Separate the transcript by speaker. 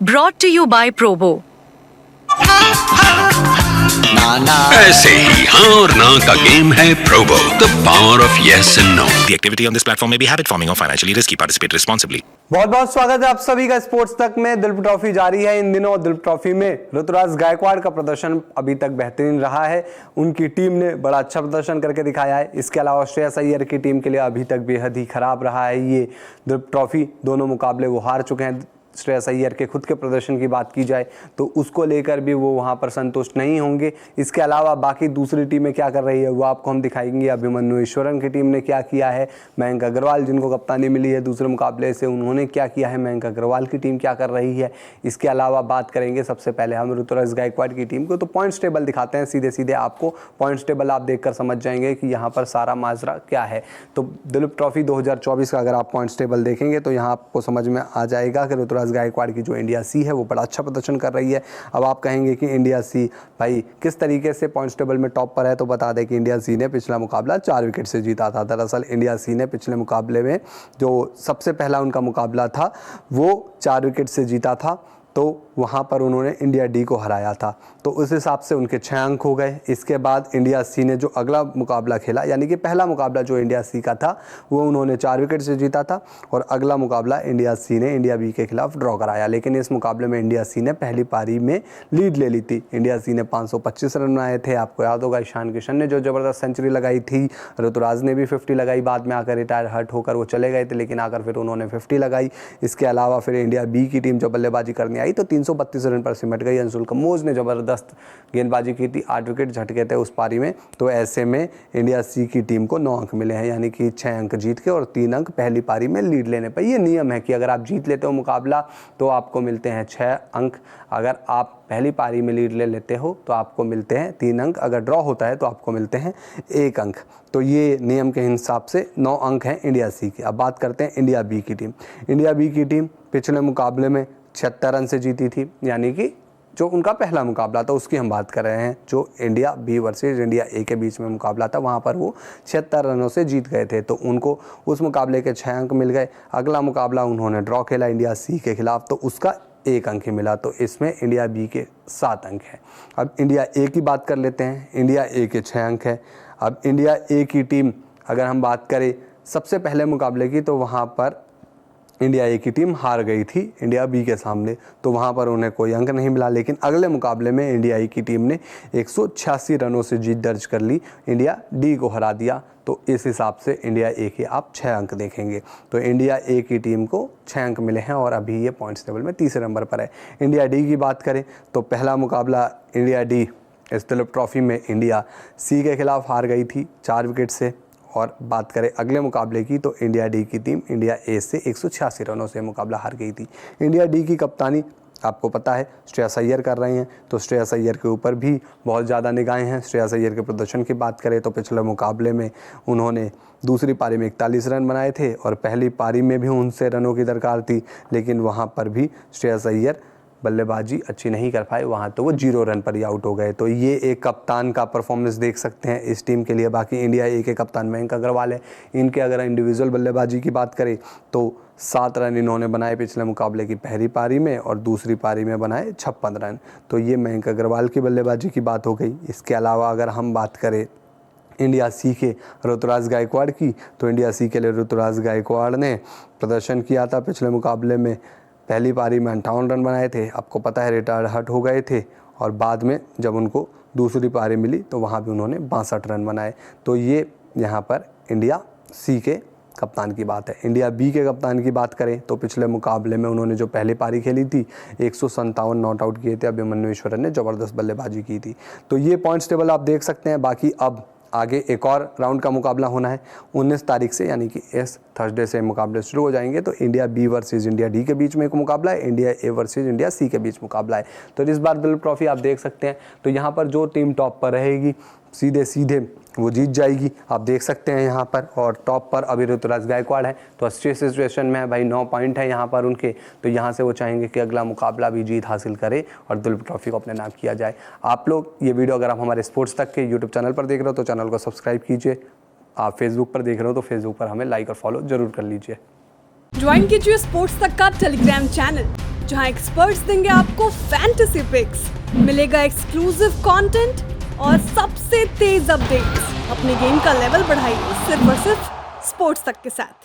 Speaker 1: Brought to you by Probo.
Speaker 2: ऐसे ही हाँ और ना का गेम है Probo, the power of yes and no.
Speaker 3: The activity on this platform may be habit forming or financially risky. Participate responsibly.
Speaker 4: बहुत बहुत स्वागत है आप सभी का स्पोर्ट्स तक में। दिलीप ट्रॉफी जारी है। इन दिनों दिलीप ट्रॉफी में ऋतुराज गायकवाड़ का प्रदर्शन अभी तक बेहतरीन रहा है। उनकी टीम ने बड़ा अच्छा प्रदर्शन करके दिखाया है। इसके अलावा श्रेयस अय्यर की टीम के लिए अभी तक बेहद ही खराब रहा है ये दिलीप ट्रॉफी। दोनों मुकाबले वो हार चुके हैं। श्रेयस अय्यर के खुद के प्रदर्शन की बात की जाए तो उसको लेकर भी वो वहाँ पर संतुष्ट नहीं होंगे। इसके अलावा बाकी दूसरी टीमें क्या कर रही है वो आपको हम दिखाएंगे। अभिमन्यु ईश्वरन की टीम ने क्या किया है, मयंक अग्रवाल जिनको कप्तानी मिली है दूसरे मुकाबले से, उन्होंने क्या किया है, मयंक अग्रवाल की टीम क्या कर रही है। इसके अलावा बात करेंगे सबसे पहले हम ऋतुराज गायकवाड़ की टीम को। तो पॉइंट्स टेबल दिखाते हैं सीधे सीधे आपको। पॉइंट्स टेबल आप देखकर समझ जाएंगे कि यहाँ पर सारा माजरा क्या है। तो दिलीप ट्रॉफी 2024 का अगर आप पॉइंट्स टेबल देखेंगे तो यहाँ आपको समझ में आ जाएगा कि ऋतुराज गायकवाड़ की जो इंडिया सी है वो बड़ा अच्छा प्रदर्शन कर रही है। अब आप कहेंगे कि इंडिया सी भाई किस तरीके से पॉइंट्स टेबल में टॉप पर है, तो बता दें कि इंडिया सी ने पिछला मुकाबला 4 विकेट से जीता था। दरअसल इंडिया सी ने पिछले मुकाबले में जो सबसे पहला उनका मुकाबला था वो 4 विकेट से जीता था, तो वहाँ पर उन्होंने इंडिया डी को हराया था। तो उस हिसाब से उनके 6 अंक हो गए। इसके बाद इंडिया सी ने जो अगला मुकाबला खेला, यानी कि पहला मुकाबला जो इंडिया सी का था वो उन्होंने 4 विकेट से जीता था, और अगला मुकाबला इंडिया सी ने इंडिया बी के खिलाफ ड्रॉ कराया। लेकिन इस मुकाबले में इंडिया सी ने पहली पारी में लीड ले ली थी। इंडिया सी ने 525 रन बनाए थे। आपको याद होगा ईशान किशन ने जो ज़बरदस्त सेंचुरी लगाई थी, ऋतुराज ने भी 50 लगाई। बाद में आकर रिटायर हर्ट होकर वो चले गए थे, लेकिन आकर फिर उन्होंने 50 लगाई। इसके अलावा फिर इंडिया बी की टीम जो बल्लेबाजी करने आई तो 332 रन पर सिमट गई। अंशुल कम्बोज ने ज़बरदस्त गेंदबाजी की थी, 8 विकेट झटके थे उस पारी में। तो ऐसे में इंडिया सी की टीम को 9 अंक मिले हैं, यानी कि 6 अंक जीत के और 3 अंक पहली पारी में लीड लेने पर। ये नियम है कि अगर आप जीत लेते हो मुकाबला तो आपको मिलते हैं 6 अंक। अगर आप पहली पारी में लीड ले लेते हो तो आपको मिलते हैं 3 अंक। अगर ड्रॉ होता है तो आपको मिलते हैं 1 अंक। तो ये नियम के हिसाब से 9 अंक हैं इंडिया सी के। अब बात करते हैं इंडिया बी की टीम। इंडिया बी की टीम पिछले मुकाबले में 76 रन से जीती थी, यानी कि जो उनका पहला मुकाबला था उसकी हम बात कर रहे हैं। जो इंडिया बी वर्सेस इंडिया ए के बीच में मुकाबला था वहाँ पर वो 76 रनों से जीत गए थे, तो उनको उस मुकाबले के 6 अंक मिल गए। अगला मुकाबला उन्होंने ड्रॉ खेला इंडिया सी के खिलाफ, तो उसका 1 अंक ही मिला। तो इसमें इंडिया बी के 7 अंक हैं। अब इंडिया ए की बात कर लेते हैं। इंडिया ए के 6 अंक हैं। अब इंडिया ए की टीम अगर हम बात करें सबसे पहले मुकाबले की, तो वहाँ पर इंडिया ए की टीम हार गई थी इंडिया बी के सामने, तो वहाँ पर उन्हें कोई अंक नहीं मिला। लेकिन अगले मुकाबले में इंडिया ए की टीम ने 186 रनों से जीत दर्ज कर ली, इंडिया डी को हरा दिया। तो इस हिसाब से इंडिया ए के आप 6 अंक देखेंगे। तो इंडिया ए की टीम को 6 अंक मिले हैं और अभी ये पॉइंट्स टेबल में तीसरे नंबर पर है। इंडिया डी की बात करें तो पहला मुकाबला इंडिया डी इस दिलीप ट्रॉफी में इंडिया सी के खिलाफ हार गई थी 4 विकेट से। और बात करें अगले मुकाबले की तो इंडिया डी की टीम इंडिया ए से 186 रनों से मुकाबला हार गई थी। इंडिया डी की कप्तानी आपको पता है श्रेयस अय्यर कर रहे हैं, तो श्रेयस अय्यर के ऊपर भी बहुत ज़्यादा निगाहें हैं। श्रेयस अय्यर के प्रदर्शन की बात करें तो पिछले मुकाबले में उन्होंने दूसरी पारी में 41 रन बनाए थे और पहली पारी में भी उनसे रनों की दरकार थी, लेकिन वहाँ पर भी श्रेयस अय्यर बल्लेबाजी अच्छी नहीं कर पाए, वहाँ तो वो 0 रन पर ही आउट हो गए। तो ये एक कप्तान का परफॉर्मेंस देख सकते हैं इस टीम के लिए। बाकी इंडिया ए के कप्तान मयंक अग्रवाल है। इनके अगर इंडिविजुअल बल्लेबाजी की बात करें तो 7 रन इन्होंने बनाए पिछले मुकाबले की पहली पारी में और दूसरी पारी में बनाए 56 रन। तो ये मयंक अग्रवाल की बल्लेबाजी की बात हो गई। इसके अलावा अगर हम बात करें इंडिया सी के ऋतुराज गायकवाड़ की, तो इंडिया सी के लिए ऋतुराज गायकवाड़ ने प्रदर्शन किया था पिछले मुकाबले में। पहली पारी में 58 रन बनाए थे, आपको पता है रिटायर हर्ट हो गए थे, और बाद में जब उनको दूसरी पारी मिली तो वहाँ भी उन्होंने 62 रन बनाए। तो ये यहाँ पर इंडिया सी के कप्तान की बात है। इंडिया बी के कप्तान की बात करें तो पिछले मुकाबले में उन्होंने जो पहली पारी खेली थी 157 नॉट आउट किए थे। अभिमन्यु ईश्वरन ने ज़बरदस्त बल्लेबाजी की थी। तो ये पॉइंट्स टेबल आप देख सकते हैं। बाकी अब आगे एक और राउंड का मुकाबला होना है 19 तारीख से, यानी कि इस थर्सडे से मुकाबले शुरू हो जाएंगे। तो India B versus India D के बीच में एक मुकाबला है, India A versus India C के बीच मुकाबला है। तो इस बार दिलीप ट्रॉफी आप देख सकते हैं, तो यहाँ पर जो टीम टॉप पर रहेगी सीधे सीधे वो जीत जाएगी, आप देख सकते हैं यहाँ पर। और टॉप पर अभी ऋतुराज गायकवाड़ है, तो अच्छी सिचुएशन में है भाई, 9 पॉइंट है यहाँ पर उनके। तो यहाँ से वो चाहेंगे कि अगला मुकाबला भी जीत हासिल करे और दिलीप ट्रॉफी को अपने नाम किया जाए। आप लोग ये वीडियो अगर आप हमारे स्पोर्ट्स तक के यूट्यूब चैनल पर देख रहे हो तो चैनल को सब्सक्राइब कीजिए। आप फेसबुक पर देख रहे हो तो फेसबुक पर हमें लाइक और फॉलो जरूर कर लीजिए।
Speaker 5: ज्वाइन कीजिए स्पोर्ट्स तक का टेलीग्राम चैनल।
Speaker 1: जहां एक्सपर्ट्स देंगे आपको फैंटेसी पिक्स, मिलेगा एक्सक्लूसिव कंटेंट और सबसे तेज अपडेट्स। अपने गेम का लेवल बढ़ाइए सिर्फ और सिर्फ स्पोर्ट्स तक के साथ।